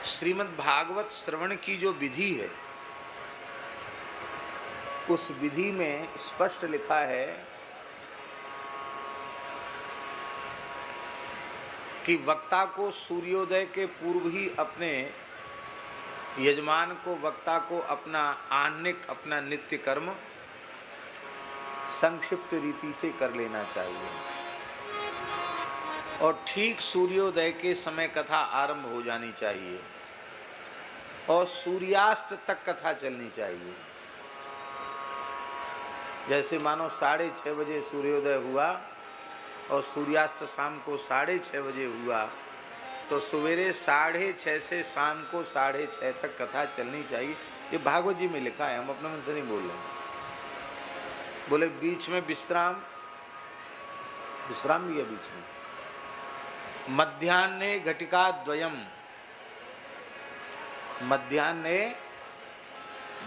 श्रीमद् भागवत श्रवण की जो विधि है, उस विधि में स्पष्ट लिखा है कि वक्ता को सूर्योदय के पूर्व ही अपने यजमान को, वक्ता को अपना आह्निक, अपना नित्य कर्म संक्षिप्त रीति से कर लेना चाहिए और ठीक सूर्योदय के समय कथा आरंभ हो जानी चाहिए और सूर्यास्त तक कथा चलनी चाहिए। जैसे मानो 6:30 बजे सूर्योदय हुआ और सूर्यास्त शाम को 6:30 बजे हुआ, तो सवेरे 6:30 से शाम को 6:30 तक कथा चलनी चाहिए। ये भागवत जी में लिखा है, हम अपने मन से नहीं बोल रहे हैं। बोले बीच में विश्राम भी है बीच में। मध्याह्ने घटिका द्वयम, मध्याह्ने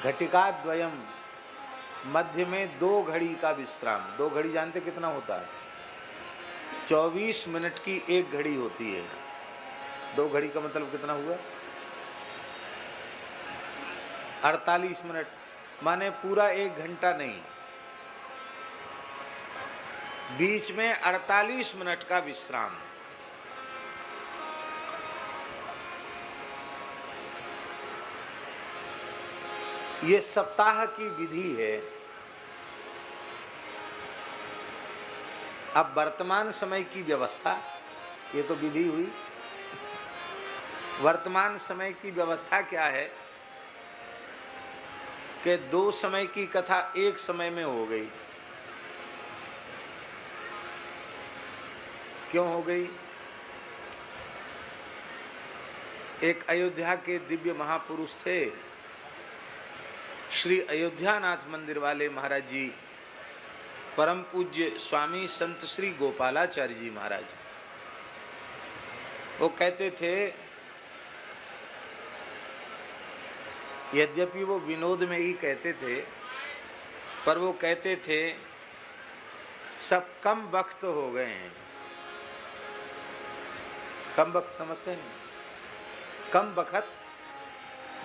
घटिका द्वयम, मध्य में 2 घड़ी का विश्राम। 2 घड़ी जानते कितना होता है? 24 मिनट की 1 घड़ी होती है। 2 घड़ी का मतलब कितना हुआ? 48 मिनट, माने पूरा 1 घंटा नहीं, बीच में 48 मिनट का विश्राम। ये सप्ताह की विधि है। अब वर्तमान समय की व्यवस्था, ये तो विधि हुई। वर्तमान समय की व्यवस्था क्या है कि 2 समय की कथा एक समय में हो गई। क्यों हो गई? एक अयोध्या के दिव्य महापुरुष थे, श्री अयोध्यानाथ मंदिर वाले महाराज जी, परम पूज्य स्वामी संत श्री गोपालाचार्य जी महाराज। वो कहते थे, यद्यपि वो विनोद में ही कहते थे, पर वो कहते थे सब कम वक्त हो गए हैं। कम वक्त समझते हैं? कम वक्त,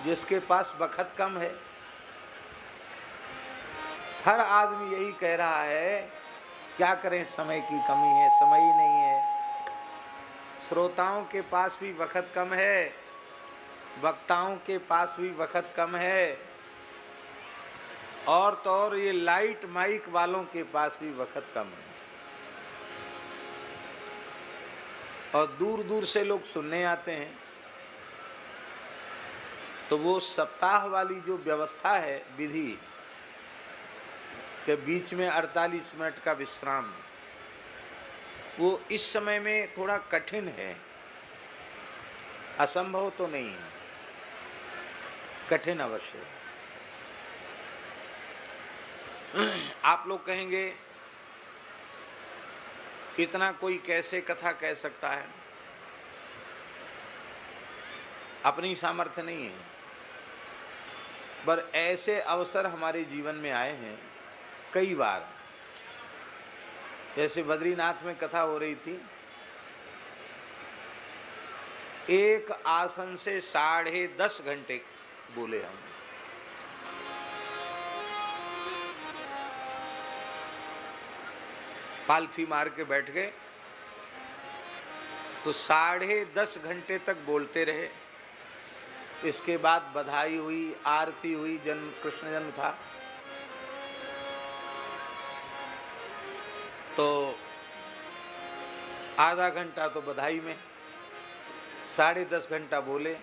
जिसके पास वक्त कम है। हर आदमी यही कह रहा है, क्या करें, समय की कमी है, समय ही नहीं है। श्रोताओं के पास भी वक्त कम है, वक्ताओं के पास भी वक्त कम है, और तो और ये लाइट माइक वालों के पास भी वक्त कम है। और दूर दूर से लोग सुनने आते हैं। तो वो सप्ताह वाली जो व्यवस्था है, विधि के बीच में 48 मिनट का विश्राम, वो इस समय में थोड़ा कठिन है। असंभव तो नहीं है, कठिन अवश्य है। आप लोग कहेंगे इतना कोई कैसे कथा कह सकता है? अपनी सामर्थ्य नहीं है, पर ऐसे अवसर हमारे जीवन में आए हैं कई बार। जैसे बद्रीनाथ में कथा हो रही थी, एक आसन से 10.5 घंटे बोले हम। पालथी मार के बैठ गए तो 10.5 घंटे तक बोलते रहे। इसके बाद बधाई हुई, आरती हुई, जन्म, कृष्ण जन्म था, तो आधा घंटा तो बधाई में, 10.5 घंटा बोले,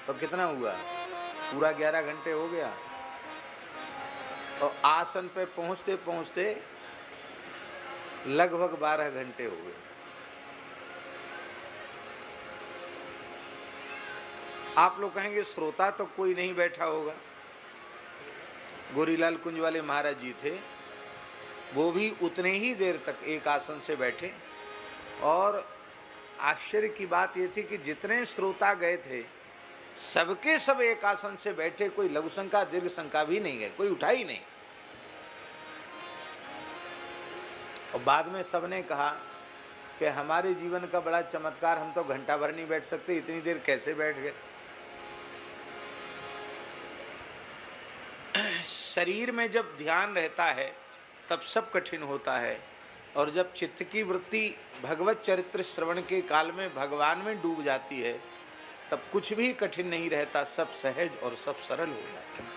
तो कितना हुआ? पूरा 11 घंटे हो गया। और आसन पे पहुँचते पहुँचते लगभग 12 घंटे हो गए। आप लोग कहेंगे श्रोता तो कोई नहीं बैठा होगा। गोरीलाल कुंज वाले महाराज जी थे, वो भी उतने ही देर तक एक आसन से बैठे। और आश्चर्य की बात ये थी कि जितने श्रोता गए थे, सबके सब एक आसन से बैठे, कोई लघु शंका दीर्घ शंका भी नहीं है, कोई उठा ही नहीं। और बाद में सबने कहा कि हमारे जीवन का बड़ा चमत्कार, हम तो घंटा भर नहीं बैठ सकते, इतनी देर कैसे बैठ गए। शरीर में जब ध्यान रहता है तब सब कठिन होता है, और जब चित्त की वृत्ति भगवत चरित्र श्रवण के काल में भगवान में डूब जाती है तब कुछ भी कठिन नहीं रहता, सब सहज और सब सरल हो जाता है।